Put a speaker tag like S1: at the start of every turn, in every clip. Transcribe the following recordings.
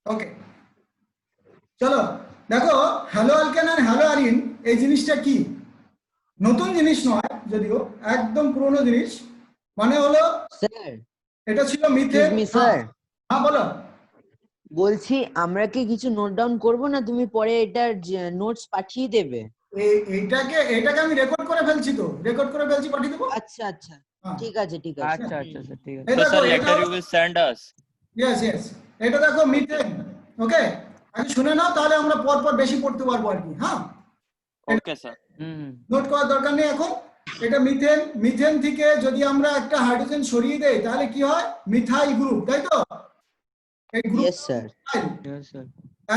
S1: ওকে, চলো দেখো hello alkane আর hello arene এই জিনিসটা কি, নতুন জিনিস নয় যদিও, একদম পুরনো জিনিস। মানে হলো
S2: স্যার,
S1: এটা ছিল
S2: এক্সকিউজ
S1: মিথেন।
S2: মি
S1: হ্যাঁ
S2: স্যার,
S1: হ্যাঁ বলো।
S2: বলছি আমরা কি কিছু নোট ডাউন করব না তুমি পরে এটার নোটস পাঠিয়ে দেবে?
S1: এইটাকে আমি রেকর্ড করে ফেলছি, তো রেকর্ড করে ফেলছি, পাঠিয়ে দেবো।
S2: আচ্ছা আচ্ছা,
S1: হ্যাঁ
S2: ঠিক আছে ঠিক আছে।
S3: আচ্ছা আচ্ছা আচ্ছা ঠিক আছে।
S1: এই
S4: So
S1: দেখো
S4: sir,
S1: এটা,
S4: later you will send us.
S1: Yes yes, এটা দেখো মিথেন। ওকে, আগে শুনে নাও, তাহলে আমরা পর বেশি পড়তে পারবো আর কি। হ্যাঁ,
S4: Okay sir.
S1: নোট করার দরকার নেই এখন। এটা মিথেন, মিথেন থেকে যদি আমরা একটা হাইড্রোজেন সরিয়ে দেই তাহলে কি হয়, মিথাইল গ্রুপ, তাই তো? এই group
S2: yes sir.
S3: Yes sir.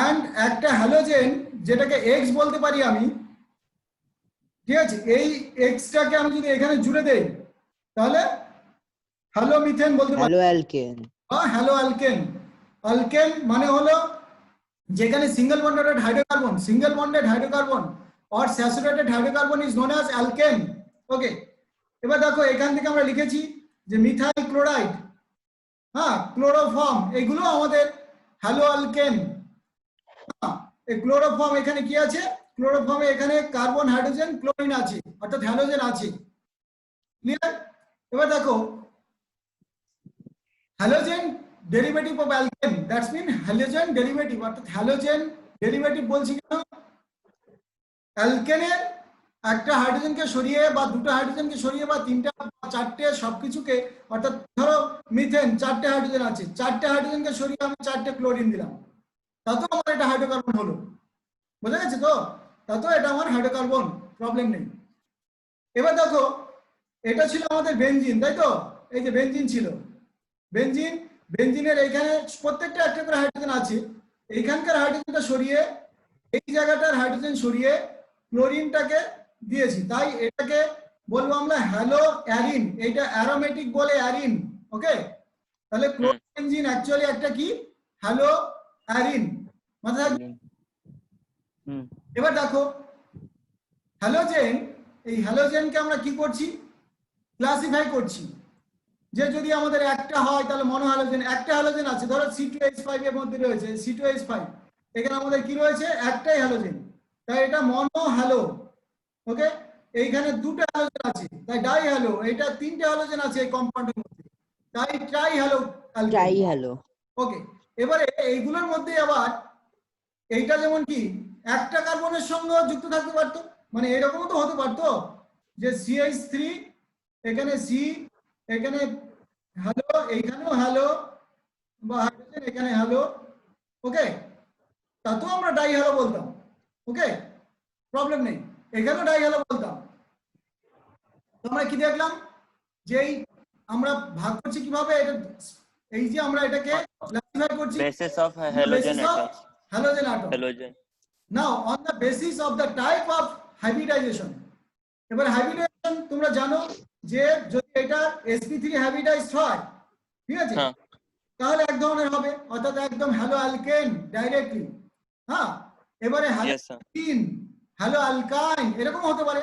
S1: And একটা হ্যালোজেন যেটাকে এক্স বলতে পারি আমি, ঠিক আছে, এই এক্সটাকে আমি যদি এখানে জুড়ে দেই তাহলে হ্যালো মিথেন বলতে পারি,
S2: hello alkane.
S1: Hello alkane. Alkane মানে হলো যেখানে single bonded hydrocarbon, single bonded hydrocarbon or saturated hydrocarbon is known as alkane. ওকে, এবার দেখো এখান থেকে আমরা লিখেছি যে মিথাইল ক্লোরাইড, হ্যাঁ ক্লোরোফর্ম, এগুলো আমাদের হ্যালো অ্যালকেন। এই ক্লোরোফর্ম এখানে কি আছে, ক্লোরোফর্মে এখানে কার্বন হাইড্রোজেন ক্লোরিন আছে, অর্থাৎ হ্যালোজেন আছে। ক্লিয়ার? এবার দেখো halogen derivative of alkane, that's mean halogen derivative, অর্থাৎ হ্যালোজেন ডেরিভেটিভ বলছি কেন, অ্যালকেনের একটা হাইড্রোজেনকে সরিয়ে বা দুটো হাইড্রোজেনকে সরিয়ে বা তিনটা বা চারটে সবকিছুকে, অর্থাৎ ধরো মিথেন চারটে হাইড্রোজেন আছে, চারটে হাইড্রোজেনকে সরিয়ে আমি চারটে ক্লোরিন দিলাম, তাতেও আমার এটা হাইড্রোকার্বন হলো। বোঝা গেছে তো? তাতেও এটা আমার হাইড্রোকার্বন, প্রবলেম নেই। এবার দেখো এটা ছিল আমাদের বেনজিন, তাই তো? এই যে বেনজিন ছিল, বেনজিন, বেনজিনের এইখানে প্রত্যেকটা একটা করে হাইড্রোজেন আছে, এইখানকার হাইড্রোজেনটা সরিয়ে এই জায়গাটার হাইড্রোজেন সরিয়ে ক্লোরিনটাকে দিয়েছি, তাই এটাকে বলবো আমরা হ্যালো অ্যারিন, এটা অ্যারোমেটিক বলে অ্যারিন। ওকে, তাহলে ক্লোরোবেনজিন অ্যাকচুয়ালি একটা কি, হ্যালো অ্যারিন। মাথায় থাকবে? এবার দেখো হ্যালোজেন, এই হ্যালোজেনকে আমরা কি করছি, ক্লাসিফাই করছি, যে যদি আমাদের একটা হয় তাহলে মনো হ্যালোজেন, একটা হ্যালোজেন আছে ধরো C2H5 এর মধ্যে রয়েছে, C2H5 এখানে আমাদের কি রয়েছে, একটাই হ্যালোজেন, তাই এটা মনো হ্যালো। ওকে, এইখানে দুটো হ্যালোজেন আছে তাই ডাই হ্যালো, এটা তিনটে হ্যালোজেন আছে এই কম্পাউন্ডের মধ্যে তাই tri halo alkane.
S2: Tri halo.
S1: Okay, এবারে এইগুলোর মধ্যে আবার এইটা যেমন কি একটা কার্বনের সঙ্গে যুক্ত থাকতে পারতো, মানে এরকমও তো হতে পারতো যে CH3 এখানে C, এখানে হ্যালো, এইখানেও হ্যালো, বা হাইড্রোজেন এখানে হ্যালো। ওকে, তাতেও আমরা ডাই হ্যালো বলতাম। ওকে, প্রবলেম নেই, এখানেও ডাই হ্যালো বলতাম। তো আমরা কি দেখলাম, যেই আমরা ভাগ করছি কিভাবে, এটা এই যে আমরা এটাকে ক্লাসিফাই করছি
S4: Basis of halogen atoms.
S1: halogen atom.
S4: Halogen.
S1: Now on the basis of the type of hybridization, এবার হাইব্রিডাইজেশন তোমরা জানো যে যদি এটা sp3 হাইব্রিডাইজড হয়, ঠিক আছে,
S4: হ্যাঁ।
S1: তাহলে এক ধরনের হবে, অর্থাৎ একদম হ্যালো অ্যালকেন ডাইরেক্টলি। হ্যাঁ, এবারে হ্যালো
S4: Yes sir.
S1: হ্যালো অ্যালকাইন এরকম হতে পারে,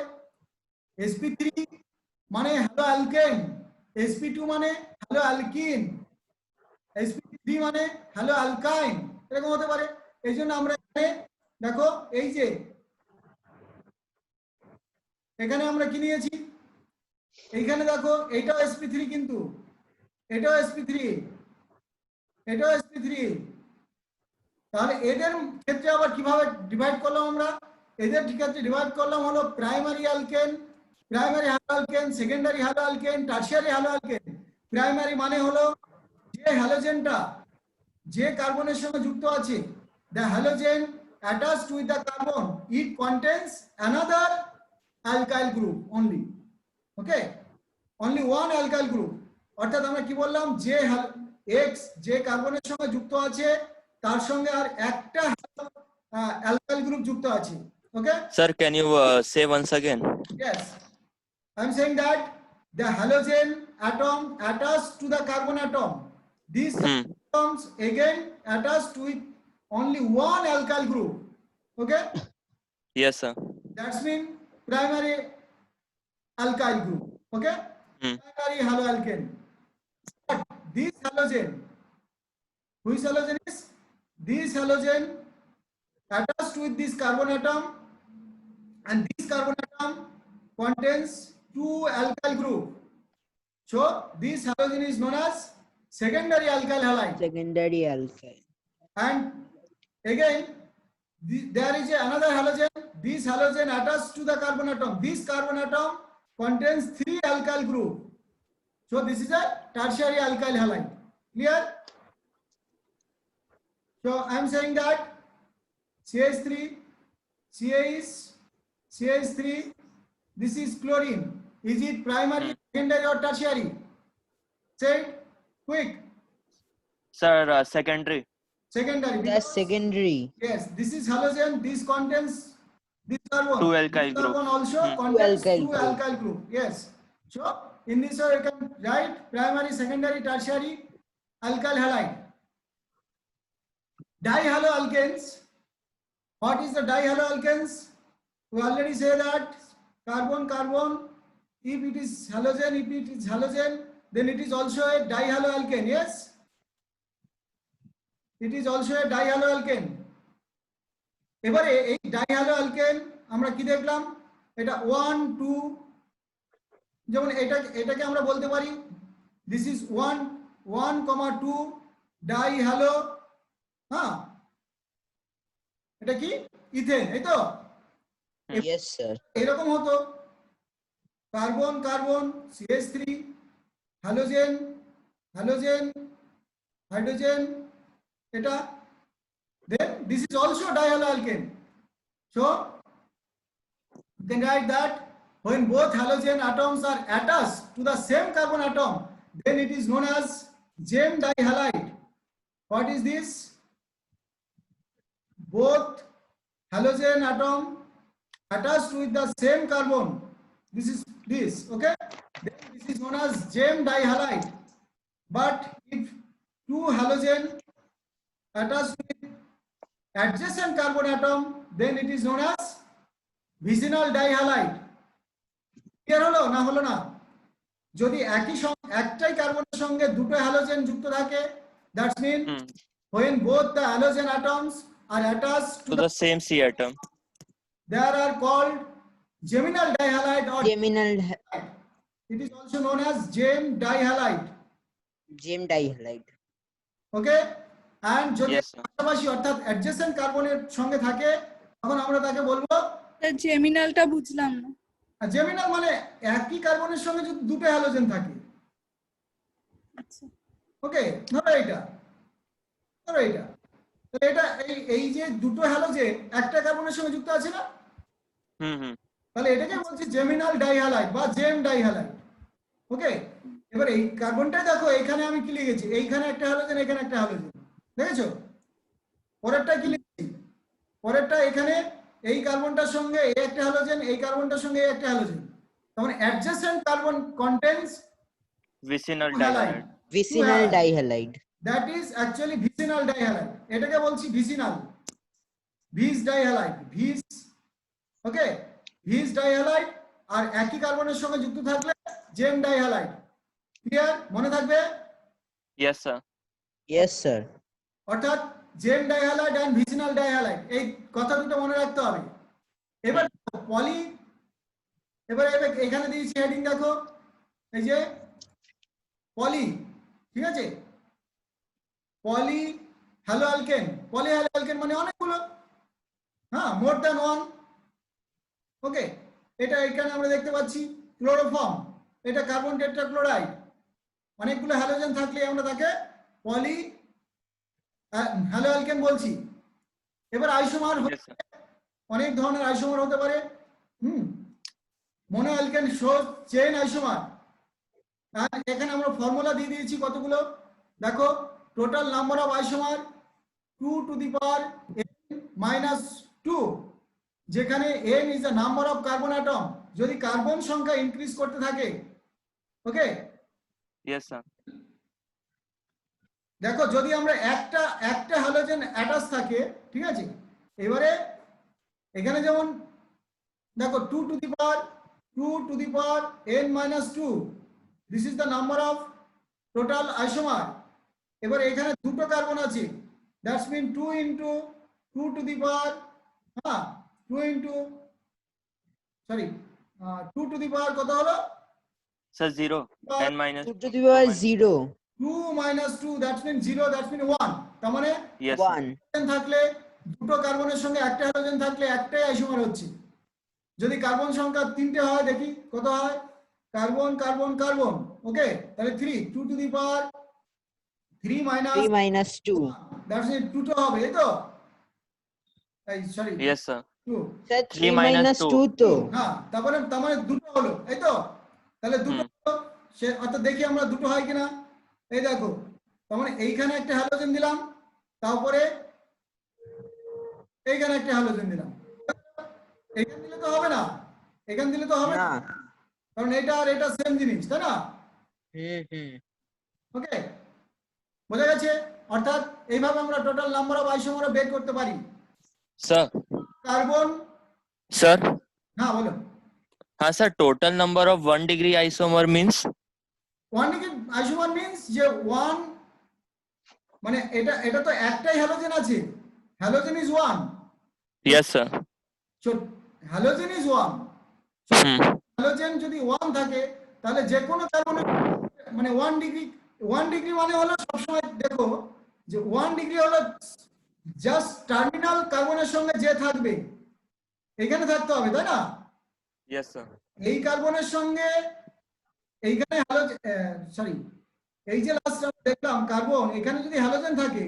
S1: sp3 মানে হ্যালো অ্যালকেন, sp2 মানে হ্যালো অ্যালকিন, sp3 মানে হ্যালো অ্যালকাইন, এরকম হতে পারে। এই জন্য আমরা এখানে দেখো এই যে এখানে আমরা কি নিয়েছি, এইখানে দেখো এইটাও sp3, কিন্তু এটাও sp3, এটাও sp3, তাহলে এদের ক্ষেত্রে আবার কিভাবে ডিভাইড করলাম আমরা, এদের ক্ষেত্রে ডিভাইড করলাম হলো primary alkane, primary hello alkane, secondary hello alkane, tertiary hello alkane. Primary মানে হলো যে হ্যালোজেনটা যে কার্বনের সঙ্গে যুক্ত আছে, the halogen attached with the carbon, it contains another alkyl group only. Okay, only one alkyl group, অর্থাৎ আমরা কি বললাম, যে X যে কার্বনের সঙ্গে যুক্ত আছে তার সঙ্গে আর একটা অ্যালকাইল গ্রুপ যুক্ত আছে। Okay
S4: Sir, can you say once again?
S1: yes, I'm saying that the halogen atom attached to the carbon atom, these atoms again attached with only one alkyl group. Okay,
S4: Yes sir.
S1: that's mean primary alkyl group. Okay, primary haloalkane. But this halogen, which halogen is this halogen attached with this carbon atom, and this carbon atom contains two alkyl group. So this halogen is known as secondary alkyl halide.
S2: Secondary alkyl.
S1: And again, there is another halogen. This halogen attached to the carbon atom. This carbon atom contains three alkyl group. So this is a tertiary alkyl halide. Clear? So I am saying that CH3, CH3, this is chlorine. Is it primary, secondary or tertiary? Say it quick.
S4: Sir, secondary.
S1: Secondary.
S2: That's
S1: because-
S2: secondary.
S1: Yes, this is halogen. This contains this carbon.
S4: Two alkyl
S1: This carbon
S4: group.
S1: also contains
S2: alkyl
S1: two
S2: group.
S1: alkyl group. Yes. So in this way you can write primary, secondary, tertiary alkyl halide. Dihaloalkanes. What is the dihaloalkanes? We already say that carbon, carbon. If it is halogen, then it is also a dihaloalkane. Yes. It is also a dihaloalkane. এবারে এই ডাইহালোঅ্যালকেন আমরা কি দেখলাম, এটা 1 2, যেমন এটাকে আমরা বলতে পারি দিস ইজ 1,2 ডাইহালো, হ্যাঁ এটা কি ইথেন, এই তো
S2: Yes, sir.
S1: এরকম হতো carbon carbon CH3 halogen halogen hydrogen, এটা then this is also dihaloalkane. So you can write that when both halogen atoms are attached to the same carbon atom, then it is known as gem dihalide. What is this? Both halogen atom attached with the same carbon. This is this, okay? Then this is known as gem dihalide. But if two halogen attached with adjacent carbon atom, then it is known as vicinal dihalide. Clear হলো না হলো না? যদি একটাই কার্বনের সঙ্গে দুটো halogen যুক্ত থাকে, that's mean when both the halogen atoms are attached
S4: To the same C atom.
S1: they are called geminal dihalide or
S2: Geminal
S1: it is also known as gem dihalide.
S2: gem dihalide.
S1: Okay? And যদি
S4: Yes, sir.
S1: পাশাপাশি অর্থাৎ adjacent কার্বনের সঙ্গে থাকে, তখন আমরা তাকে বলবো
S3: জেমিনালটা বুঝলাম না।
S1: জেমিনাল, মানে একই কার্বনের সঙ্গে যদি দুটো হ্যালোজেন থাকে।
S3: আচ্ছা,
S1: ওকে, ধরো এটা তাহলে এটা এই যে দুটো হ্যালোজেন একটা কার্বনের সঙ্গে যুক্ত আছে না, তাহলে এটাকে বলছি জেমিনাল ডাইহ্যালাইড বা জেম ডাইহ্যালাইড। ওকে, এবার এই কার্বনটা দেখো, এখানে আমি কি লিখেছি, এইখানে একটা হ্যালোজেন, এখানে একটা হ্যালোজেন, দেখেছো? পরেরটা কি লিখেছি, পরেরটা এখানে এই কার্বনটার সঙ্গে এই একটা হ্যালোজেন, এই কার্বনটার সঙ্গে এই একটা হ্যালোজেন, তখন adjacent carbon contains
S4: Vicinal dihalide.
S2: Vicinal dihalide.
S1: that is actually vicinal dihalide. এটাকে বলছি ভিসিনাল, ভিস ডাইহ্যালাইড, ভিস। ওকে, ভিস ডাইহ্যালাইড আর একই কার্বনের সঙ্গে যুক্ত থাকলে জেম ডাইহ্যালাইড। ক্লিয়ার? মনে থাকবে?
S4: Yes, sir.
S2: Yes, sir.
S1: অর্থাৎ জেম ডাইহ্যালাইড এন্ড ভিসিনাল ডাইহ্যালাইড, এই কথা দুটো মনে রাখতে হবে। এবার পলি, এবার এখানে দিয়েছি হেডিং, দেখো এই যে পলি, ঠিক আছে? পলি হ্যালো অ্যালকেন, পলি হ্যালো অ্যালকেন মানে অনেকগুলো, হ্যাঁ, মোর দ্যান ওয়ান। ওকে, এটা এখানে আমরা দেখতে পাচ্ছি ক্লোরোফর্ম, এটা কার্বন টেট্রাক্লোরাইড, অনেকগুলো হ্যালোজেন থাকলে আমরা তাকে পলি হ্যালো অ্যালকেন বলছি। এবার আইসোমার,
S4: Yes, sir.
S1: অনেক ধরনের আইসোমার হতে পারে। মনো অ্যালকেন শোজ চেইন আইসোমার। আর এখানে আমরা ফর্মুলা দিয়ে দিয়েছি কতগুলো, দেখো total number of isomer 2 to the power n-2, যেখানে n is the number of carbon atom. যদি কার্বন সংখ্যা ইনক্রিজ করতে থাকে, ওকে,
S4: Yes, sir.
S1: দেখো যদি আমরা একটা হ্যালোজেন অ্যাটাচ থাকে, ঠিক আছে, এবারে এখানে যেমন দেখো 2 to the power n-2, this is the number of total isomer. এবার এখানে দুটো কার্বন আছে, that's mean 2 into 2 to the power 2 into sorry 2 to the power কত হলো
S4: Sir, 0. N minus
S2: 2 to the power 0.
S1: 2 minus 2 that's mean 0 that's mean 1 তার মানে
S4: Yes, sir.
S2: 1.
S1: Hydrogen থাকলে দুটো কার্বনের সঙ্গে একটা হাইড্রোজেন থাকলে একটাই আইসোমার হচ্ছে। যদি কার্বন সংখ্যা তিনটে হয় দেখি কত হয় কার্বন কার্বন কার্বন ওকে তাহলে 3 2 to the power 3 minus
S2: 3 minus 2.
S1: That's mean 2 তো হবে এই তো এই sorry
S4: Yes, sir.
S1: 2
S2: Sir, 3
S4: 3 minus
S2: minus
S4: 2.
S2: 2 তো।
S1: হ্যাঁ তার মানে দুটো হলো এই তো তাহলে দুটো হলো সে অর্থাৎ দেখি আমরা দুটো হয় কিনা এই দেখো তার মানে এইখানে একটা হ্যালোজেন দিলাম তারপরে এইখানে একটা হ্যালোজেন দিলাম এখানে দিলে তো হবে না এখানে দিলে তো হবে না
S2: না।
S1: কারণ এটা আর এটা সেম জিনিস তাই না
S2: হুম।
S1: ওকে বোঝা গেছে অর্থাৎ এইভাবে আমরা টোটাল নাম্বার অফ আইসোমার বের করতে পারি
S4: Sir.
S1: Carbon
S4: Sir.
S1: হ্যাঁ বলো
S4: Sir, total number of 1 degree isomer means?
S1: 1 degree isomer means যে 1 মানে এটা তো একটাই হ্যালোজেন আছে halogen is 1
S4: Yes, sir.
S1: So halogen is 1
S4: Hmm.
S1: Halogen যদি 1 থাকে তাহলে যে কোনো কার্বনের মানে 1 ডিগ্রি মানে হলো সবসময় দেখো যে 1 ডিগ্রি হলো জাস্ট টার্মিনাল কার্বনের সঙ্গে যে থাকবে এখানে থাকতে হবে তাই না
S4: Yes, sir.
S1: এই কার্বনের সঙ্গে এইখানে সরি এই যে লাস্ট আমরা দেখলাম কার্বন এখানে যদি হ্যালোজেন থাকে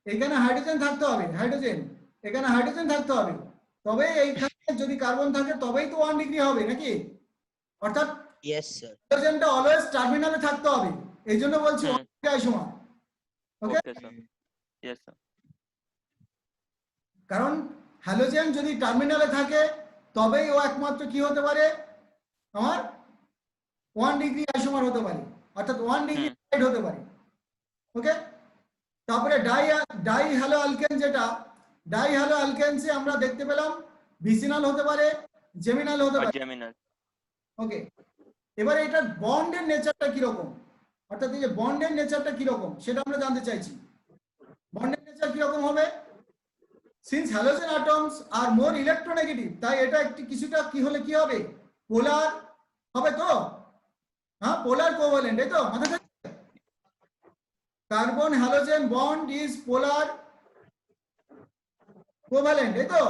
S1: এখানে হাইড্রোজেন থাকতে হবে হাইড্রোজেন এখানে হাইড্রোজেন থাকতে হবে তবে এইখানে যদি কার্বন থাকে তবেই তো 1 ডিগ্রি হবে নাকি অর্থাৎ
S2: Yes, sir.
S1: হাইড্রোজেনটা অলওয়েজ টার্মিনালে থাকতে হবে এই জন্য বলছি 1 ডিগ্রি আইসোমার ওকে
S4: Okay, sir. Yes, sir.
S1: কারণ হ্যালোজেন যদি টার্মিনালে থাকে তবেই ও একমাত্র কি হতে পারে আমার 1 ডিগ্রি আইসোমার হতে পারে অর্থাৎ 1 ডিগ্রি সাইড হতে পারে ওকে তারপরে ডাই হ্যালো অ্যালকেন যেটা ডাই হ্যালো অ্যালকেনসে আমরা দেখতে পেলাম ভিসিনাল হতে পারে জেমিনাল হতে পারে
S4: Geminal.
S1: ওকে এবারে এটার বন্ডের নেচারটা কি রকম অর্থাৎ এই যে বন্ডের নেচারটা কি রকম সেটা আমরা জানতে চাইছি বন্ডের নেচার কি রকম হবে সিন্স হ্যালোজেন অ্যাটমস আর মোর ইলেকট্রোনেগেটিভ তাই এটা একটি কিছুটা কি হলে কি হবে পোলার হবে তো হ্যাঁ পোলার কোভ্যালেন্ট এই তো মাথায় থাকবে carbon halogen bond is polar covalent এই তো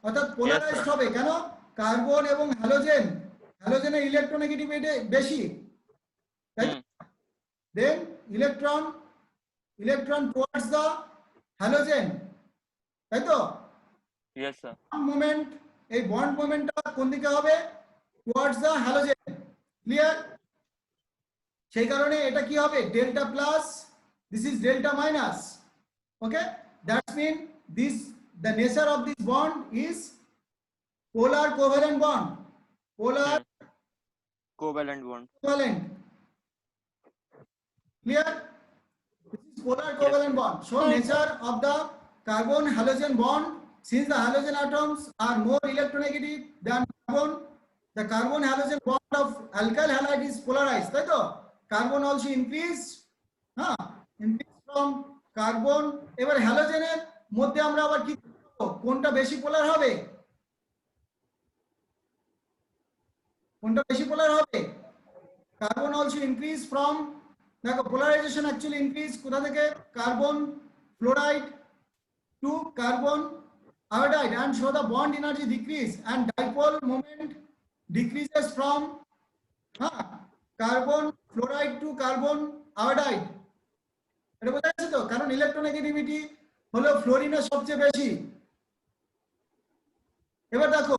S1: অর্থাৎ পোলারাইজড হবে কেন কার্বন এবং হ্যালোজেনের ইলেকট্রোনেগেটিভিটি বেশি তাই দেন ইলেকট্রন টুয়ার্ডস দা হ্যালোজেন তাই তো
S4: Yes, sir.
S1: মোমেন্ট এই বন্ড মোমেন্টটা কোন দিকে হবে টুয়ার্ডস দা হ্যালোজেন ক্লিয়ার সেই কারণে এটা কি হবে delta plus this is delta minus okay that's mean this the nature of this bond is polar covalent bond polar
S4: Covalent bond.
S1: covalent clear this is polar covalent bond so nature of the carbon halogen bond since the halogen atoms are more electronegative than carbon the carbon halogen bond of alkyl halide is polarized তাই তো carbon also increased increase from carbon এবার হ্যালোজেনের মধ্যে আমরা আবার কি কোনটা বেশি polar হবে কার্বন অলসো ইনক্রিজ ফ্রম দেখো পোলারাইজেশন অ্যাকচুয়ালি ইনক্রিজ কোথা থেকে carbon fluoride to carbon iodide and so the bond energy decrease and dipole moment decreases from carbon fluoride to carbon iodide এটা বোঝা যাচ্ছে তো কারণ ইলেকট্রোনেগেটিভিটি হলো ফ্লোরিনের সবচেয়ে বেশি এবার দেখো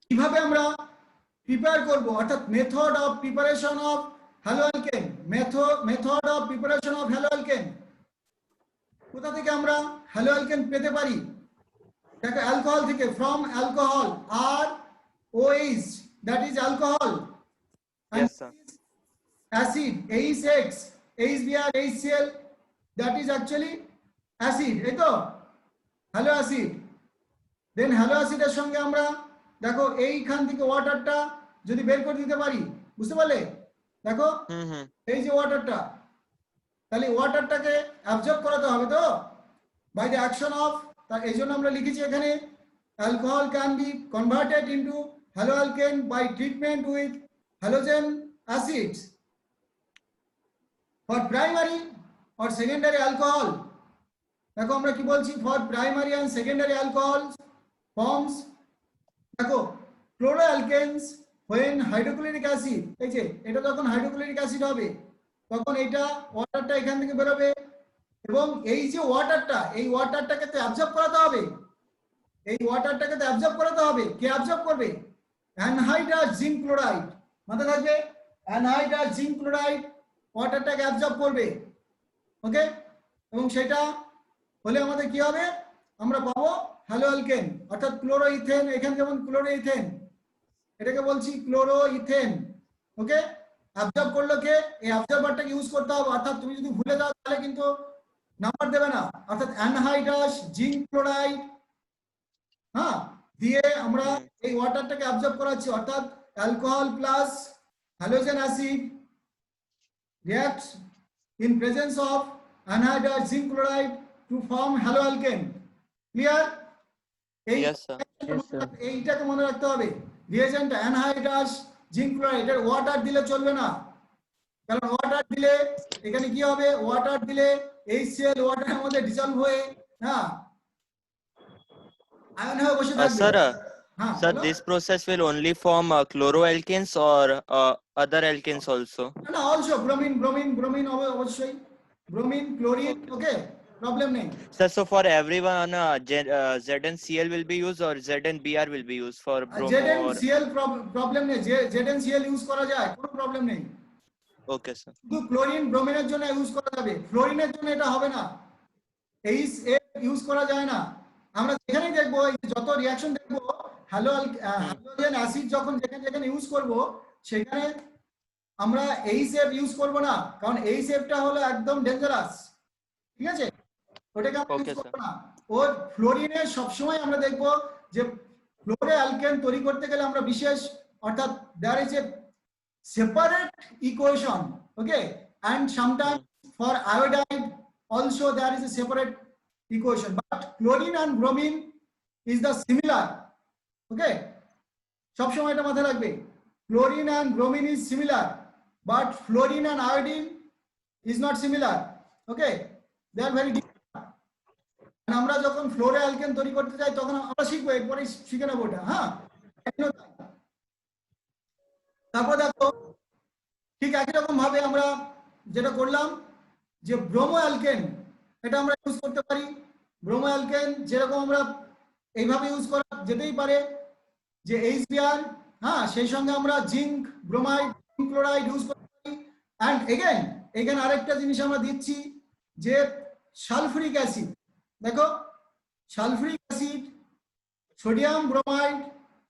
S1: কিভাবে আমরা প্রিপেয়ার করব অর্থাৎ method of preparation of hello alkane method of preparation of hello alkane কোথা থেকে আমরা হ্যালো অ্যালকেন পেতে পারি দেখো অ্যালকোহল থেকে ফ্রম অ্যালকোহল আর OH that is alcohol
S4: Yes, sir.
S1: Acid HX HBr HCl that is actually acid এই তো হ্যালো অ্যাসিড দেন হ্যালো অ্যাসিডের সঙ্গে আমরা দেখো এইখান থেকে ওয়াটারটা যদি বের করে দিতে পারি বুঝতে পারলে দেখো এই যে ওয়াটারটা তাহলে ওয়াটারটাকে অ্যাবজর্ব করাতে হবে তো বাই দ্য অ্যাকশন অফ, তার এই জন্য আমরা লিখেছি এখানে alcohol can be converted into haloalkane by treatment with halogen acids for primary or secondary alcohol. দেখো আমরা কি বলছি, for primary and secondary alcohol forms, দেখো ক্লোরোঅ্যালকেনস when হাইড্রোক্লোরিক অ্যাসিড, এই যে এটা যখন হাইড্রোক্লোরিক অ্যাসিড হবে তখন এটা ওয়াটারটা এখান থেকে বেরোবে এবং এই যে ওয়াটারটা, এই ওয়াটারটাকে তো অ্যাবজর্ব করাতে হবে, এই ওয়াটারটাকে তো অ্যাবজর্ব করাতে হবে। কে অ্যাবজর্ব করবে? অ্যানহাইড্রাস জিঙ্ক ক্লোরাইড, মাথায় থাকবে অ্যানহাইড্রাস জিঙ্ক ক্লোরাইড ওয়াটারটাকে অ্যাবজর্ব করবে। ওকে, এবং সেটা হলে আমাদের কি হবে, আমরা পাবো হ্যালোঅ্যালকেন অর্থাৎ ক্লোরোইথেন। এখানে যেমন ক্লোরোইথেন, এটাকে বলছি ক্লোরোইথেন। ওকে, অ্যাবজর্ব করলো কে? এই অ্যাবজর্বারটাকে ইউজ করতে হবে, অর্থাৎ তুমি যদি ভুলে যাও তাহলে কিন্তু নাম্বার দেবে না। অর্থাৎ অ্যানহাইড্রাস জিঙ্ক ক্লোরাইড, হ্যাঁ, দিয়ে আমরা এই ওয়াটারটাকে অ্যাবজর্ব করাচ্ছি, অর্থাৎ alcohol plus halogen acid reacts in presence of anhydrous zinc chloride to form haloalkane. Clear?
S4: Yes, sir.
S1: এইটাকে মনে রাখতে হবে, রিয়েজেন্ট অ্যানহাইড্রাস জিঙ্ক ক্লোরাইড, এর ওয়াটার দিলে চলবে না, কারণ ওয়াটার দিলে এখানে কি হবে, ওয়াটার দিলে HCl ওয়াটারের মধ্যে ডিসলভ হয়ে হ্যাঁ আয়ন হয়ে বসে থাকবে।
S4: Sir,
S1: হ্যাঁ
S4: sir, this process will only form chloroalkanes or other alkanes also?
S1: না, অলসো ব্রোমিন, ব্রোমিন অবশ্যই, ব্রোমিন, ক্লোরিন। ওকে, প্রবলেম নেই।
S4: Sir, so for everyone, ZnCl will be used or ZnBr will be used for bromo or...
S1: ZnCl problem নেই, ZnCl use করা যায়, কোনো problem নেই।
S4: Okay, sir.
S1: শুধু chlorine ব্রোমিনের জন্য ইউজ করা যাবে, ফ্লোরিনের জন্য এটা হবে না, HF ইউজ করা যায় না। আমরা যেখানেই দেখবো যত রিঅ্যাকশন দেখবো হ্যালোজেন অ্যাসিড যখন যেখানে যেখানে ইউজ করব সেখানে আমরা HF ইউজ করব না, কারণ HFটা হলো একদম ডেঞ্জারাস। ঠিক আছে, ওটাকে আমরা ইউজ করব না। ওর ফ্লোরিনে সবসময় আমরা দেখবো যে ফ্লোরোঅ্যালকেন তৈরি করতে গেলে আমরা বিশেষ, অর্থাৎ there is a separate equation, okay, and sometimes for iodide also there is a separate equation, but chlorine and bromine is the similar. Okay, সব সময় এটা মাথায় রাখবে, chlorine and bromine is similar but fluorine and iodine is not similar. Okay, they are very different. আমরা যখন ফ্লোরোঅ্যালকেন তৈরি করতে যাই তখন আমরা শিখবো, এরপরে শিখে নেবো ওটা। হ্যাঁ, তারপর দেখো ঠিক একই রকম ভাবে আমরা যেটা করলাম যে ব্রোমোঅ্যালকেন, এটা আমরা ইউজ করতে পারি। ব্রোমোঅ্যালকেন যেরকম আমরা এইভাবে ইউজ করা যেতেই পারে যে HBr, হ্যাঁ, সেই সঙ্গে আমরা zinc bromide, zinc chloride use করতে পারি। অ্যান্ড এগেন আরেকটা জিনিস আমরা দিচ্ছি যে সালফুরিক অ্যাসিড, দেখো সালফুরিক অ্যাসিড, সোডিয়াম ব্রোমাইড,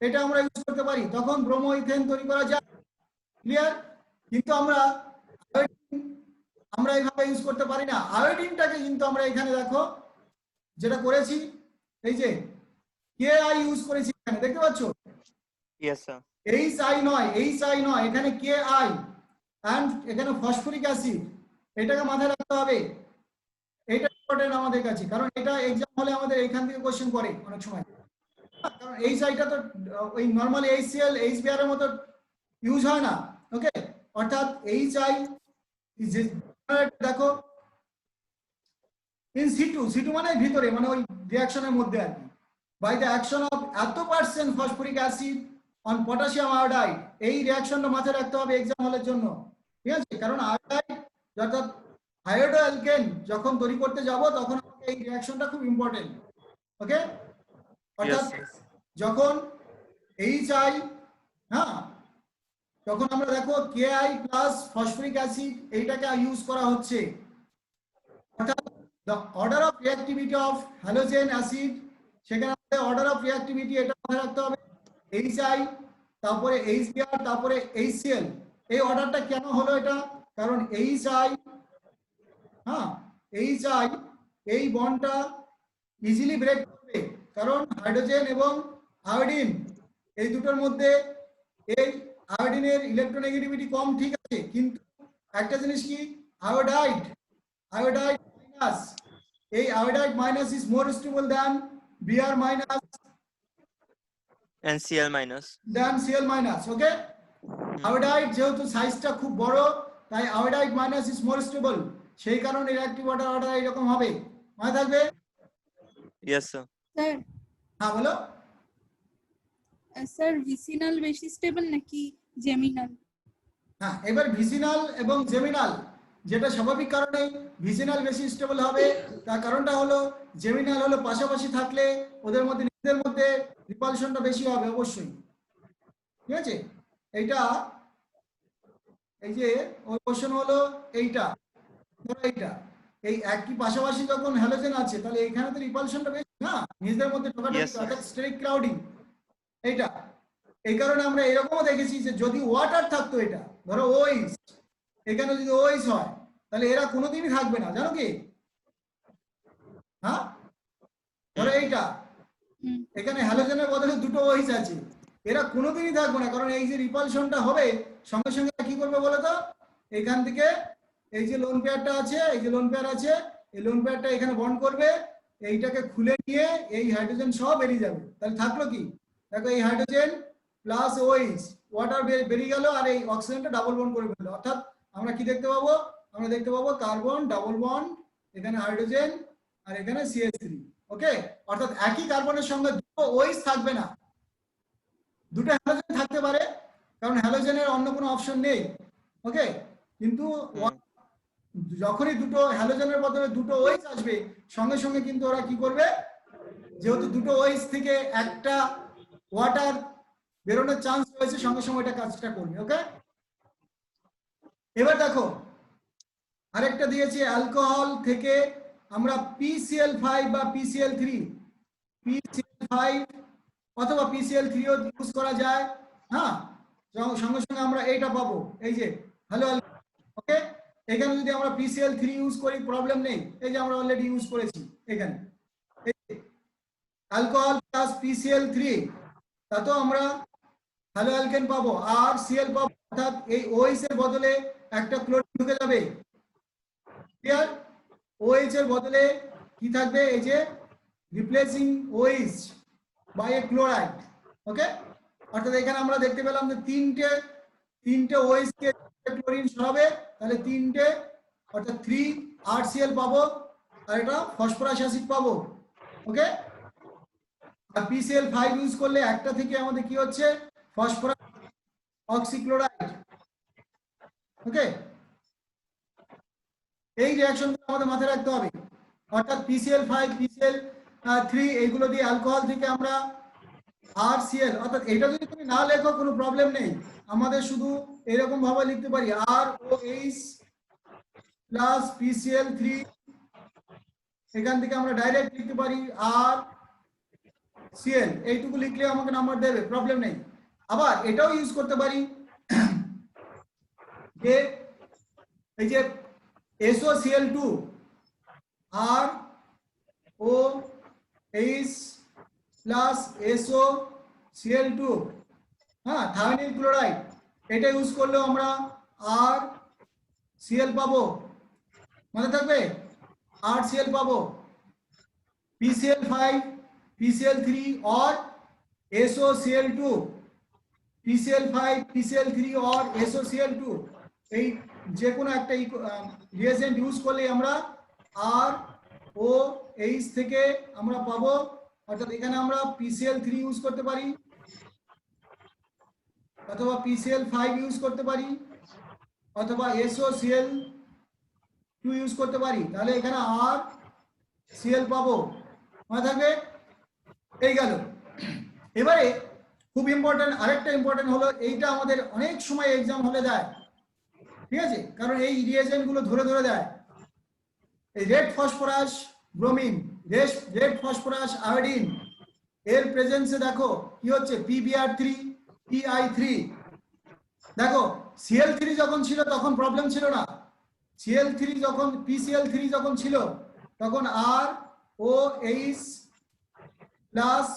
S1: এটা আমরা ইউজ করতে পারি, তখন ব্রোমোইথেন তৈরি করা যায়। ক্লিয়ার? কিন্তু আমরা এইভাবে ইউজ করতে পারি না। আয়োডিনটাকে কিন্তু আমরা এখানে দেখো যেটা করেছি, এই যে KI ইউজ করেছি এখানে, দেখতে পাচ্ছ?
S4: Yes, sir.
S1: HI নয়, এখানে KI, এন্ড এখানে ফসফরিক অ্যাসিড, এটাকে মাথায় রাখতে হবে। এটা ইম্পর্টেন্ট আমাদের কাছে, কারণ এটা এক্সাম হলে আমাদের এখান থেকে কোশ্চেন করে অনেক সময়, কারণ HIটা তো ওই নরমাল HCl HBr এর মতো ইউজ হয় না। ওকে, অর্থাৎ HI দেখো ইন সিটু মানে ভিতরে, মানে ওই রিঅ্যাকশনের মধ্যে আর কি, বাই দ্য অ্যাকশন অফ এত % phosphoric acid on potassium iodide. এই রিঅ্যাকশনটা মাথায় রাখতে হবে এক্সাম হলের জন্য, ঠিক আছে? কারণ আয়োডাইড অর্থাৎ আয়োডোঅ্যালকেন যখন তৈরি করতে যাব তখন এই রিঅ্যাকশনটা খুব ইম্পর্টেন্ট। ওকে, অর্থাৎ যখন HI, হ্যাঁ, তখন আমরা দেখো KI প্লাস ফসফরিক অ্যাসিড এইটাকে ইউজ করা হচ্ছে, অর্থাৎ the order of reactivity of halogen acid, সেখানে আমাদের অর্ডার অফ রিঅ্যাক্টিভিটি এটা মনে রাখতে হবে, HI, তারপরে HBr, তারপরে HCl। এই অর্ডারটা কেন হলো এটা? কারণ HI, হ্যাঁ, HI এই বন্ডটা ইজিলি ব্রেক করবে, কারণ হাইড্রোজেন এবং আয়োডিন এই দুটোর মধ্যে এই আয়োডিনের ইলেকট্রোনেগেটিভিটি কম, ঠিক আছে, কিন্তু একটা জিনিস কি, আয়োডাইড iodide minus, এই iodide minus is more stable than Br minus
S4: and Cl minus.
S1: than Cl minus. Okay, iodide যেহেতু সাইজটা খুব বড় তাই iodide minus is more stable, সেই কারণে রিঅ্যাক্টিভ ওয়াটার অর্ডার এরকম হবে, মনে থাকবে?
S4: Yes, sir.
S3: স্যার
S1: হ্যাঁ বলো।
S3: স্যার ভিসিনাল বেশি স্টেবল নাকি জেমিনাল?
S1: হ্যাঁ, এবার ভিসিনাল এবং জেমিনাল, যেটা স্বাভাবিক কারণে ভিসিনাল বেশি স্টেবল হবে, তার কারণটা হলো জেমিনাল হলো পাশাপাশি থাকলে ওদের মধ্যে নিজেদের মধ্যে রিপালশনটা বেশি হবে অবশ্যই, ঠিক আছে? এইটা এই যে ওই কোশ্চেন হলো এইটা, ধরো এইটা এই একই পাশাপাশি যখন হ্যালোজেন আছে তাহলে এইখানে তো রিপালশনটা বেশি না, নিজেদের মধ্যে টোকাটাকি,
S4: Yes, sir.
S1: অর্থাৎ স্টেরিক ক্রাউডিং। এইটা এই কারণে আমরা এরকমও দেখেছি যে যদি ওয়াটার থাকতো, এটা ধরো ওইস, এখানে যদি ওইস হয় তাহলে এরা কোনোদিনই থাকবে না, জানো কি? হ্যাঁ, ধরো এইটা এখানে হ্যালোজেনের বদলে দুটো ওইস আছে, এরা কোনোদিনই থাকবে না, কারণ এই যে রিপালশনটা হবে সঙ্গে সঙ্গে কি করবে বলো তো, এখান থেকে এই যে লোন পেয়ারটা আছে, এই যে লোন পেয়ার আছে, এই লোন পেয়ারটা এখানে বন্ড করবে, এইটাকে খুলে নিয়ে এই হাইড্রোজেন সব বেরিয়ে যাবে, তাহলে থাকলো কি? দেখো এই হাইড্রোজেন প্লাস ওইস ওয়াটার বেরিয়ে গেল আর এই অক্সিজেনটা ডাবল বন্ড করে ফেললো, অর্থাৎ আমরা কি দেখতে পাবো? আমরা দেখতে পাবো কার্বন ডাবল বন্ড, এখানে হাইড্রোজেন আর এখানে CH3। ওকে, অর্থাৎ একই কার্বনের সঙ্গে দুটো ওইস থাকবে না, দুটো হ্যালোজেন থাকতে পারে, কারণ হ্যালোজেনের অন্য কোনো অপশন নেই। ওকে, কিন্তু যখনই দুটো হ্যালোজেনের বদলে দুটো ওইস আসবে সঙ্গে সঙ্গে কিন্তু ওরা কি করবে, যেহেতু দুটো ওইস থেকে একটা ওয়াটার বেরোনোর চান্স রয়েছে, সঙ্গে সঙ্গে এটা কাজটা করবে। ওকে, এবার দেখো আরেকটা দিয়েছে, অ্যালকোহল থেকে আমরা PCl5 বা PCl3, PCl5 অথবা PCl3 ও ইউজ করা যায়। হ্যাঁ, সঙ্গে সঙ্গে আমরা এইটা পাবো, এই যে হ্যালো। ওকে, এখানে যদি আমরা PCl3 ইউজ করি প্রবলেম নেই, এই যে আমরা অলরেডি ইউজ করেছি এখানে অ্যালকোহল প্লাস PCl3, তাতেও আমরা হ্যালো অ্যালকেন পাবো আর Cl পাবো, অর্থাৎ এই OH এর বদলে একটা ক্লোরিন ঢুকে যাবে। ক্লিয়ার? OH এর বদলে কি থাকবে? এই যে replacing OH by a chloride. Okay, অর্থাৎ এখানে আমরা দেখতে পেলাম যে তিনটে OH কে ক্লোরিন সরাবে, তাহলে তিনটে অর্থাৎ 3 RCl পাবো আর এটা ফসফরাস অ্যাসিড পাবো। ওকে, আর PCl5 ইউজ করলে একটা থেকে আমাদের কি হচ্ছে? Phosphorus oxychloride. ওকে, এই রিঅ্যাকশনগুলো আমাদের মাথায় রাখতে হবে, অর্থাৎ PCl5 PCl3 এইগুলো দিয়ে অ্যালকোহল থেকে আমরা RCl, অর্থাৎ এটা যদি তুমি না লেখো কোনো প্রবলেম নেই, আমাদের শুধু এরকম ভাবে লিখতে পারি ROH প্লাস PCl3, এখান থেকে আমরা ডাইরেক্ট লিখতে পারি RCl, এইটুকু লিখলে আমাকে নাম্বার দেবে, প্রবলেম নেই। আবার এটাও ইউজ করতে পারি যে এই যে SOCl2 ROH প্লাস SOCl2, হ্যাঁ, থায়োনিল ক্লোরাইড, এটা ইউজ করলেও আমরা RCl পাবো, মনে থাকবে? RCl পাবো। PCl5 PCl3 और SOCl2, PCl5 PCl3 और SOCl2, এই যে কোনো একটা রিয়েজেন্ট ইউজ করলে আমরা ROH থেকে আমরা পাবো, অর্থাৎ এখানে আমরা PCl3 ইউজ করতে পারি অথবা PCl5 ইউজ করতে পারি অথবা SOCl2 ইউজ করতে পারি, তাহলে এখানে RCl পাবো, মনে থাকবে? এই গেল। এবারে খুব ইম্পর্টেন্ট আরেকটা ইম্পর্টেন্ট হলো, এইটা আমাদের অনেক সময় এক্সাম হলে দেয়, ঠিক আছে? কারণ এই রিয়েজেন্ট গুলো ধরে ধরে দেয়। এই red phosphorus bromine, red phosphorus iodine এর প্রেজেন্সে দেখো কি হচ্ছে, PBr3 PI3। দেখো Cl3 যখন ছিল তখন প্রবলেম ছিল না, PCl3 যখন ছিল তখন ROH প্লাস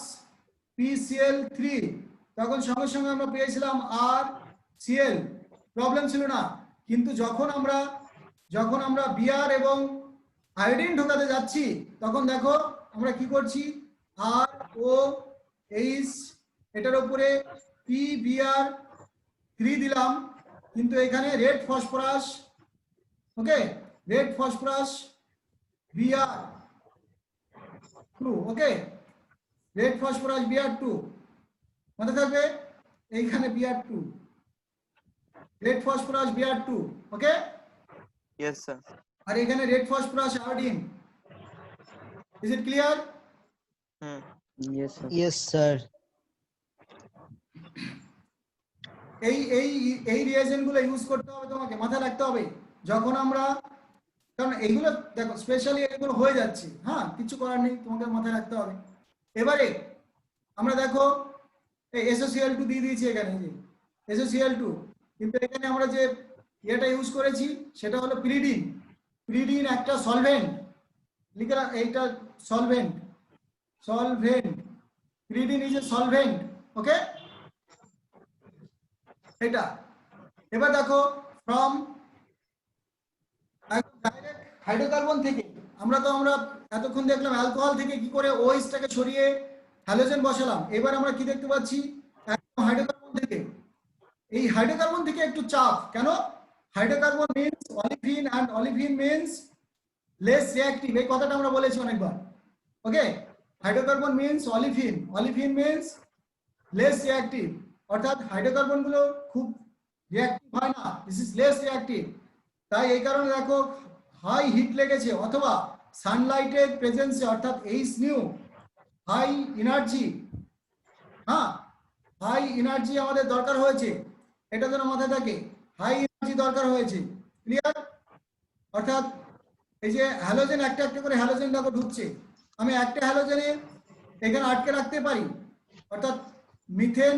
S1: PCl3, তখন সঙ্গে সঙ্গে আমরা পেয়েছিলাম RCl, প্রবলেম ছিল না। কিন্তু যখন আমরা Br এবং আয়োডিন ঢোকাতে যাচ্ছি তখন দেখো আমরা কি করছি, আর ও এইচ এটার উপরে PBr3 দিলাম, কিন্তু এখানে রেড ফসফরাস, ওকে, রেড ফসফরাস Br2, ওকে, রেড ফসফরাস Br2 মনে থাকবে, এইখানে Br2, রেড ফসফরাস Br2, ওকে,
S4: Yes, sir.
S1: আর এখানে red phosphorus iodine. Is it clear?
S4: Hmm.
S2: Yes, sir.
S1: এই এই এই রিয়েজেন্ট গুলো ইউজ করতে হবে, তোমাকে মাথায় রাখতে হবে যখন আমরা, কারণ এইগুলো দেখো স্পেশালি এগুলো হয়ে যাচ্ছে, হ্যাঁ কিছু করার নেই, তোমাকে মাথায় রাখতে হবে। এবারে আমরা দেখো এই SOCl2 দিয়ে দিয়েছি এখানে, এই যে SOCl2, কিন্তু এখানে আমরা যে এটা ইউজ করেছি সেটা হলো পিরিডিন। পিরিডিন একটা সলভেন্ট, লিখে রাখ, এইটা solvent, solvent, pyridine is a solvent, okay, এটা। এবার দেখো ফ্রম ডাইরেক্ট হাইড্রোকার্বন থেকে আমরা এতক্ষণ দেখলাম অ্যালকোহল থেকে কি করে OH টাকে সরিয়ে হ্যালোজেন বসালাম। এবার আমরা কি দেখতে পাচ্ছি, একদম হাইড্রোকার্বন থেকে, এই হাইড্রোকার্বন থেকে একটু চাপ, কেন, hydrocarbon means olefin, and olefin means less reactive, এই কথাটা আমরা বলেছি অনেকবার, okay, hydrocarbon means olefin, olefin means less reactive, অর্থাৎ হাইড্রোকার্বন গুলো খুব রিঅ্যাক্টিভ হয় না, দিস ইজ লেস রিঅ্যাক্টিভ। তাই এই কারণে দেখো হাই হিট লেগেছে, অথবা সানলাইটের প্রেজেন্সে, অর্থাৎ H নিউ হাই এনার্জি, হ্যাঁ হাই এনার্জি আমাদের দরকার হয়েছে, এটা যেন মাথায় থাকে, হাই এনার্জি দরকার হয়েছে, ক্লিয়ার? অর্থাৎ এই যে হ্যালোজেন একটা একটা করে হ্যালোজেন দেখো ঢুকছে, আমি একটা হ্যালোজেনে এখানে আটকে রাখতে পারি, অর্থাৎ মিথেন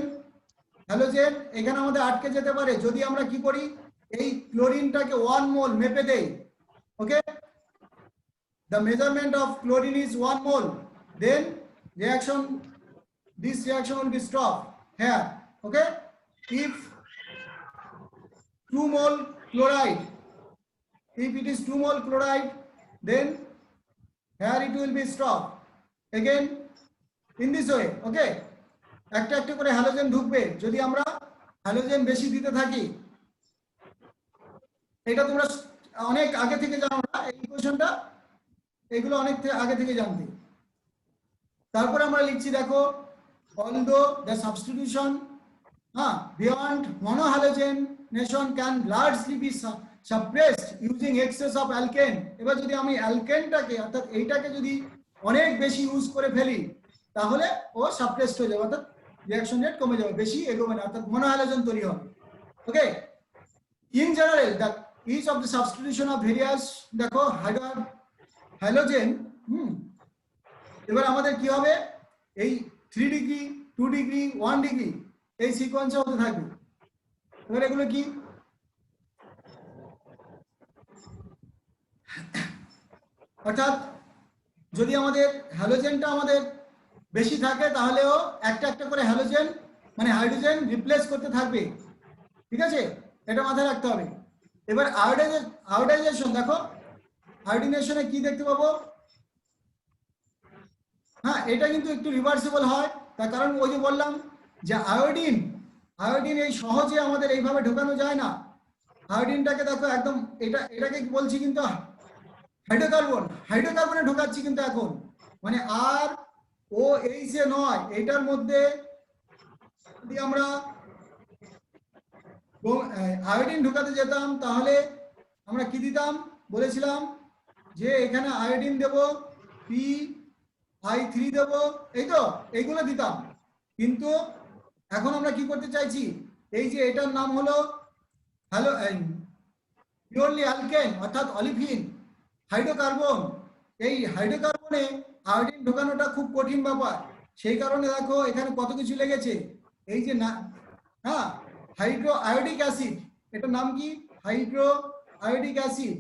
S1: হ্যালোজেন এখানে আমাদের আটকে যেতে পারে যদি আমরা কি করি, এই ক্লোরিনটাকে 1 মোল মেপে দেই, ওকে, the measurement of chlorine is 1 mole, then reaction, this reaction will be stopped here, okay. If 2 mole chloride, if it is 2 mole chloride, then here it will be stopped again in this way, okay. একটা একটা করে halogen ঢুকবে যদি আমরা halogen বেশি দিতে থাকি। এটা তোমরা অনেক আগে থেকে জানো না এই ইকুয়েশনটা, এগুলো অনেক আগে থেকে জানতে। তারপরে আমরা লিখছি দেখো, although the substitution beyond monohalogenation can largely be suppressed using excess of alkane, এবার যদি আমি অ্যালকেনটাকে অর্থাৎ এইটাকে যদি অনেক বেশি ইউজ করে ফেলি তাহলে ও সাপ্রেসড হয়ে যাবে, অর্থাৎ রিঅ্যাকশন রেট কমে যাবে, বেশি এগোবে না, অর্থাৎ মনোহ্যালোজেন তৈরি হবে, okay. In general the each of the substitution of various, দেখো হ্যালোজেন, এবার আমাদের কি হবে, এই 3 ডিগ্রি 2 ডিগ্রি 1 ডিগ্রি এই সিকোয়েন্সে হতে থাকবে। এবার এগুলো কি, অর্থাৎ যদি আমাদের হ্যালোজেনটা আমাদের বেশি থাকে তাহলেও একটা একটা করে হ্যালোজেন মানে হাইড্রোজেন রিপ্লেস করতে থাকবে, ঠিক আছে, এটা মাথায় রাখতে হবে। এবার আয়োডাইজেশন, দেখো আয়োডিনেশনে কি দেখতে পাবো, হ্যাঁ এটা কিন্তু একটু রিভার্সিবল হয়, তার কারণ ওই যে বললাম যে আয়োডিন এই সহজে আমাদের এইভাবে ঢোকানো যায় না। আয়োডিনটাকে দেখো একদম এটাকে বলছি কিন্তু হাইড্রোকার্বনে ঢোকাচ্ছি কিন্তু এখন, মানে আর ও এইচ এ নয়, এটার মধ্যে যদি আমরা আয়োডিন ঢোকাতে যেতাম তাহলে আমরা কি দিতাম বলেছিলাম যে এখানে আয়োডিন দেব, PI3 দেব, এই তো এইগুলো দিতাম। কিন্তু এখন আমরা কি করতে চাইছি, এই যে এটার নাম হলো পিওরলি অ্যালকেন অর্থাৎ অলিফিন হাইড্রোকার্বন, এই হাইড্রোকার্বনে আয়োডিন ঢোকানোটা খুব কঠিন ব্যাপার, সেই কারণে দেখো এখানে কত কিছু লেগেছে, এই যে না, হ্যাঁ হাইড্রো আয়োডিক অ্যাসিড, এটার নাম কি, hydro iodic acid,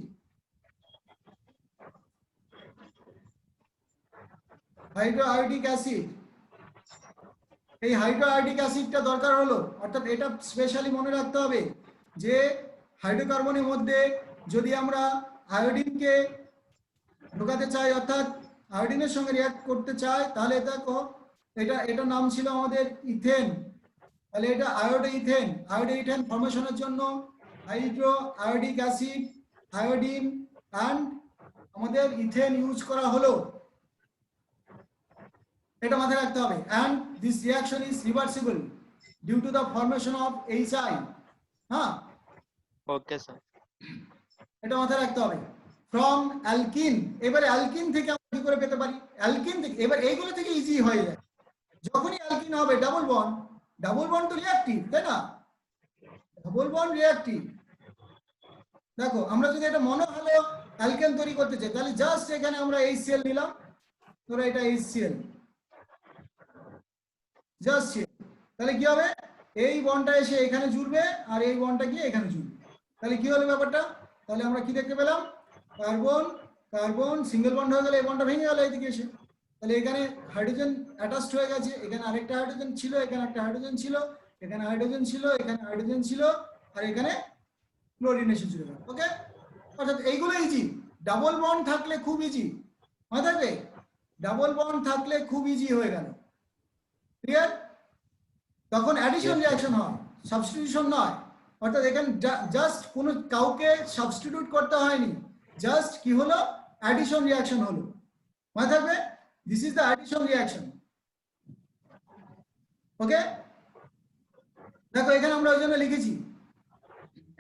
S1: hydro iodic acid, এই হাইড্রো আয়োডিক অ্যাসিডটা দরকার হলো, অর্থাৎ এটা স্পেশালি মনে রাখতে হবে যে হাইড্রোকার্বনের মধ্যে যদি আমরা আয়োডিনকে ঢোকাতে চাই, অর্থাৎ আয়োডিনের সঙ্গে রিয়াক্ট করতে চাই, তাহলে দেখো এটা নাম ছিল আমাদের ইথেন, তাহলে এটা আয়োডোইথেন। আয়োডোইথেন ফর্মেশনের জন্য hydro iodic acid, iodine and আমাদের ইথেন ইউজ করা হলো, এটা মাথায় রাখতে হবে। And this reaction is reversible due to the formation of HI। হ্যাঁ,
S4: Okay, sir.
S1: এটা মাথায় রাখতে হবে। ফ্রম অ্যালকিন, এবারে অ্যালকিন থেকে আমরা কি করে পেতে পারি? অ্যালকিন থেকে, এবার এইগুলো থেকে ইজি হয়ে যায়। যখনই অ্যালকিন হবে ডাবল বন্ড তো রিঅ্যাক্টিভ, তাই না? Double bond reactive. দেখো আমরা যদি এটা মনোহ্যালো অ্যালকেন তৈরি করতে চাই, তাহলে জাস্ট এখানে আমরা HCl নিলাম, ধরো এটা HCl, জাস্ট, তাহলে কি হবে? এই বন্ডটা এসে এখানে জুড়বে আর এই বন্ডটা গিয়ে এখানে জুড়বে, তাহলে কি হলো ব্যাপারটা? তাহলে আমরা কি দেখতে পেলাম? কার্বন কার্বন সিঙ্গেল বন্ড হয়ে গেলে এই বন্ডটা ভেঙে গেল এইদিকে এসে, তাহলে এখানে হাইড্রোজেন অ্যাটাচড হয়ে গেছে, এখানে আরেকটা হাইড্রোজেন ছিল, এখানে একটা হাইড্রোজেন ছিল, এখানে হাইড্রোজেন ছিল, এখানে হাইড্রোজেন ছিল, আর এখানে ক্লোরিন এসে জুড়ে গেল। ওকে, অর্থাৎ এইগুলো ইজি। ডাবল বন্ড থাকলে খুব ইজি, মনে থাকবে? ডাবল বন্ড থাকলে খুব ইজি হয়ে গেল, ক্লিয়ার? তখন অ্যাডিশন রিঅ্যাকশন হয়, সাবস্টিটিউশন নয়। অর্থাৎ এখানে জাস্ট কোনো কাউকে সাবস্টিটিউট করতে হয়নি, জাস্ট কি হলো? অ্যাডিশন রিঅ্যাকশন হলো, মনে থাকবে? This is the addition reaction. Okay, দেখো এখানে আমরা ওই জন্য লিখেছি,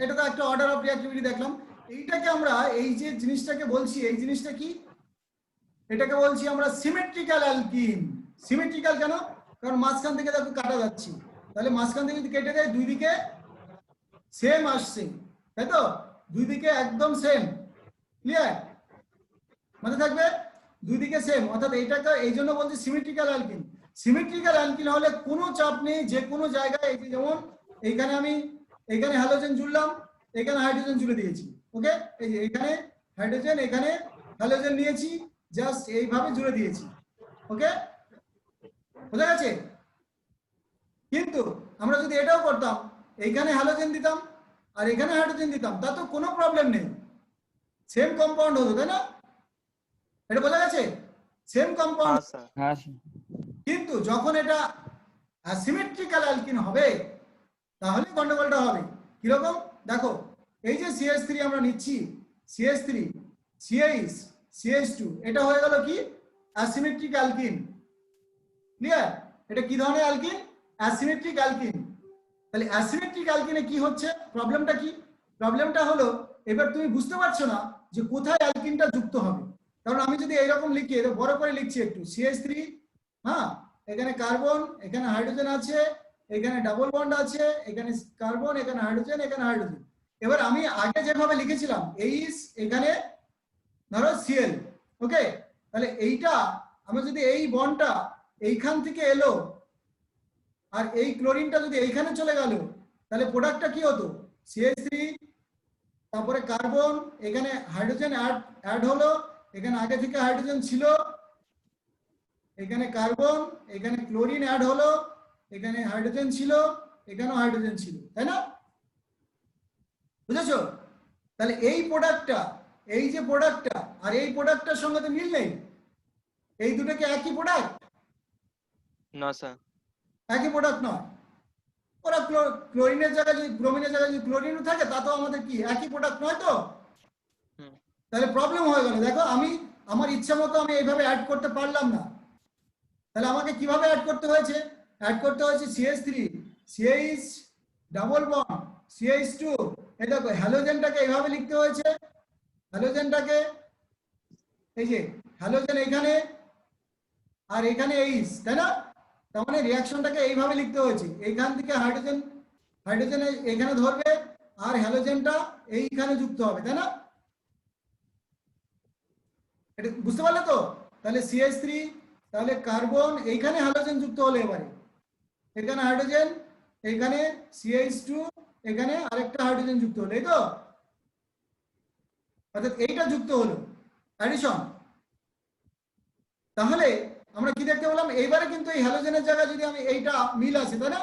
S1: এটা তো একটা অর্ডার অফ রিঅ্যাক্টিভিটি দেখলাম। এইটাকে আমরা এই যে জিনিসটাকে বলছি, এই জিনিসটা কি? এটাকে বলছি আমরা সিমেট্রিক্যাল অ্যালকিন। সিমেট্রিক্যাল কেন? কারণ মাঝখান থেকে দেখো কাটা যাচ্ছে, তাহলে মাঝখান থেকে যদি কেটে দেয় দুই দিকে সেম আসছে, তাই তো? দুই দিকে একদম সেম, ক্লিয়ার? মনে থাকবে দুই দিকে সেম, অর্থাৎ এইটাকে এই জন্য বলছি সিমেট্রিক্যাল অ্যালকিন। সিমেট্রিক্যাল অ্যালকিন হলে কোনো চাপ নেই, যে কোনো জায়গায়, এই যে যেমন এইখানে আমি এখানে হ্যালোজেন জুড়লাম, এখানে হাইড্রোজেন জুড়ে দিয়েছি। ওকে, এই যে এখানে হাইড্রোজেন, এখানে হ্যালোজেন নিয়েছি, জাস্ট এইভাবে জুড়ে দিয়েছি। ওকে, বোঝা গেছে? কিন্তু আমরা যদি এটাও করতাম, এইখানে হ্যালোজেন দিতাম আর এখানে হাইড্রোজেন দিতাম, তা তো কোনো প্রবলেম নেই, সেম কম্পাউন্ড হতো, তাই না? এটা বোঝা গেছে? Same compound.
S4: हाँ, sir.
S2: হ্যাঁ
S1: কিন্তু যখন এটা অ্যাসিমেট্রিক্যাল অ্যালকিন হবে, তাহলে গন্ডগোলটা হবে। কিরকম? দেখো এই যে CH3 আমরা নিচ্ছি, CH3 CH CH2, এটা হয়ে গেল কি? Asymmetric alkyne, clear? এটা কি ধরনের অ্যালকিন? Asymmetric alkyne. তাহলে অ্যাসিমেট্রিক অ্যালকিনে কি হচ্ছে? প্রবলেমটা কি? প্রবলেমটা হলো, এবার তুমি বুঝতে পারছো না যে কোথায় অ্যালকিনটা যুক্ত হবে। কারণ আমি যদি এইরকম লিখি, এটা বড় করে লিখছি একটু, CH3, হ্যাঁ, এখানে কার্বন, এখানে হাইড্রোজেন আছে, এখানে ডাবল বন্ড আছে, এখানে কার্বন, এখানে হাইড্রোজেন, এখানে হাইড্রোজেন। এবার আমি আগে যেভাবে লিখেছিলাম এইচ, এখানে ধরো Cl, ওকে, তাহলে এইটা আমরা যদি এই বন্ডটা এইখান থেকে এলো আর এই ক্লোরিনটা যদি এইখানে চলে গেল, তাহলে প্রোডাক্টটা কি হতো? CH3, তারপরে কার্বন, এখানে হাইড্রোজেন অ্যাড হলো, এখানে আগে থেকে হাইড্রোজেন ছিল, এখানে কার্বন, এখানে ক্লোরিন অ্যাড হলো, এখানে হাইড্রোজেন ছিল, এখানেও হাইড্রোজেন ছিল, তাই না? বুঝেছো? তাহলে এই প্রোডাক্টটা, এই যে প্রোডাক্টটা আর এই প্রোডাক্টটার সঙ্গে তো মিল নেই, এই দুটোকে একই প্রোডাক্ট?
S4: No, sir.
S1: একই প্রোডাক্ট নয়। ওরা ক্লোরিনের জায়গায় যদি ব্রোমিনের জায়গায় যদি ক্লোরিনও থাকে, তা তো আমাদের কি একই প্রোডাক্ট নয় তো? তাহলে প্রবলেম হয়ে গেল। দেখো আমি আমার ইচ্ছা মতো আমি এইভাবে অ্যাড করতে পারলাম না, তাহলে আমাকে কিভাবে অ্যাড করতে হয়েছে? অ্যাড করতে হয়েছে CH3 CH double bond CH2, এই দেখো হ্যালোজেনটাকে এইভাবে লিখতে হয়েছে, হ্যালোজেনটাকে এই যে হ্যালোজেন এখানে আর এখানে H, তাই না? তার মানে রিঅ্যাকশনটাকে এইভাবে লিখতে হয়েছে, এইখান থেকে হাইড্রোজেন এখানে ধরবে আর হ্যালোজেনটা এইখানে যুক্ত হবে, তাই না? এটা বুঝতে পারলে তো? তাহলে CH3, তাহলে কার্বন, এইখানে হ্যালোজেন যুক্ত হলো, এবারে এখানে হাইড্রোজেন, এখানে CH2, এখানে আরেকটা হাইড্রোজেন যুক্ত হলো, এই তো? অর্থাৎ এইটা যুক্ত হলো, অ্যাডিশন। তাহলে আমরা কি দেখতে পেলাম? এইবারে কিন্তু এই হ্যালোজেনের জায়গায় যদি আমি এইটা মিল আছে, তাই না?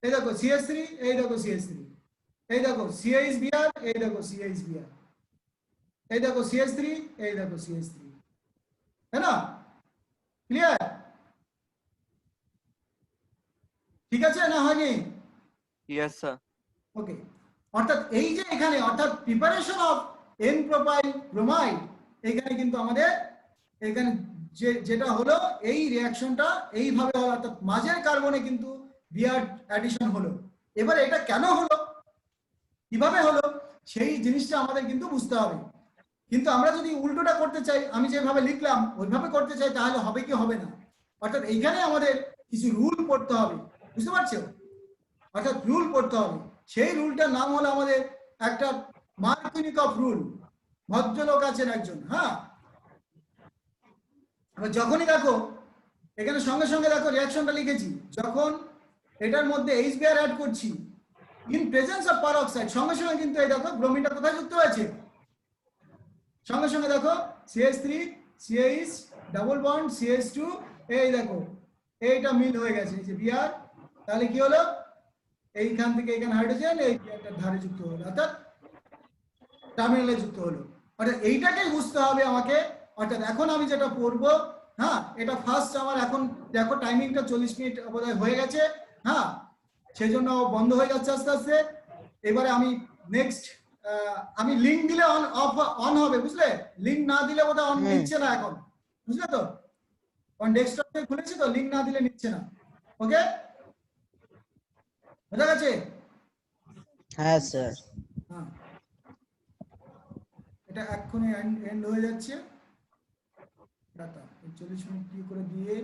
S1: এই দেখো CH3, এই দেখো CH3, এই দেখো CHBr, এই দেখো CHBr, এই দেখো CH3, এই দেখো CH3, তাই না? ক্লিয়ার? ঠিক আছে না হয়নি?
S4: Yes, sir.
S1: ওকে, অর্থাৎ এই যে এখানে অর্থাৎ preparation of N propyl bromide, এখানে কিন্তু আমাদের এখানে যেটা হলো এই রিঅ্যাকশনটা এইভাবে হলো, অর্থাৎ মাঝের কার্বনে কিন্তু বিআর অ্যাডিশন হলো। এবারে এটা কেন হলো, কিভাবে হলো, সেই জিনিসটা আমাদের কিন্তু বুঝতে হবে। কিন্তু আমরা যদি উল্টোটা করতে চাই, আমি যেভাবে লিখলাম ওইভাবে করতে চাই, তাহলে হবে কি হবে না। অর্থাৎ এইখানে আমাদের কিছু রুল পড়তে হবে, বুঝতে পারছো? অর্থাৎ রুল পড়তে হবে। সেই রুলটার নাম হলো আমাদের একটা মার্কুনিকভ রুল। ভদ্রলোক আছেন একজন, হ্যাঁ, যখনই দেখো এখানে সঙ্গে সঙ্গে দেখো রিঅ্যাকশনটা লিখেছি, যখন এটার মধ্যে HBr অ্যাড করছি ইন প্রেজেন্স অফ পারঅক্সাইড, সঙ্গে সঙ্গে কিন্তু এই দেখো ব্রোমিনটা কোথায় যুক্ত হয়েছে, সঙ্গে সঙ্গে দেখো CH3 CH double bond CH2, এই দেখো এইটা মিল হয়ে গেছে, এই যে Br, তাহলে কি হলো, এইখান থেকে এখানে হাইড্রোজেন এই বিআরটার ধারে যুক্ত হলো, অর্থাৎ টার্মিনালে যুক্ত হলো। অর্থাৎ এইটাকেই বুঝতে হবে আমাকে। অর্থাৎ এখন আমি যেটা পড়বো, হ্যাঁ, এটা ফার্স্ট আমার এখন দেখো টাইমিংটা 40 মিনিট বোধহয় হয়ে গেছে, হ্যাঁ, সেই জন্য বন্ধ হয়ে যাচ্ছে আস্তে আস্তে। এবারে আমি নেক্সট, আমি লিংক দিলে অন অফ অন হবে, বুঝলে? লিংক না দিলে বোধহয় অন নিচ্ছে না এখন, বুঝলে তো? কারণ ডেস্কটপে খুলেছি তো, লিংক না দিলে নিচ্ছে না। ওকে, বোঝা গেছে?
S2: হ্যাঁ স্যার।
S1: হ্যাঁ, এটা এক্ষুনি এন্ড হয়ে যাচ্ছে। ডাটা 40 মিনিট কি করে দিয়ে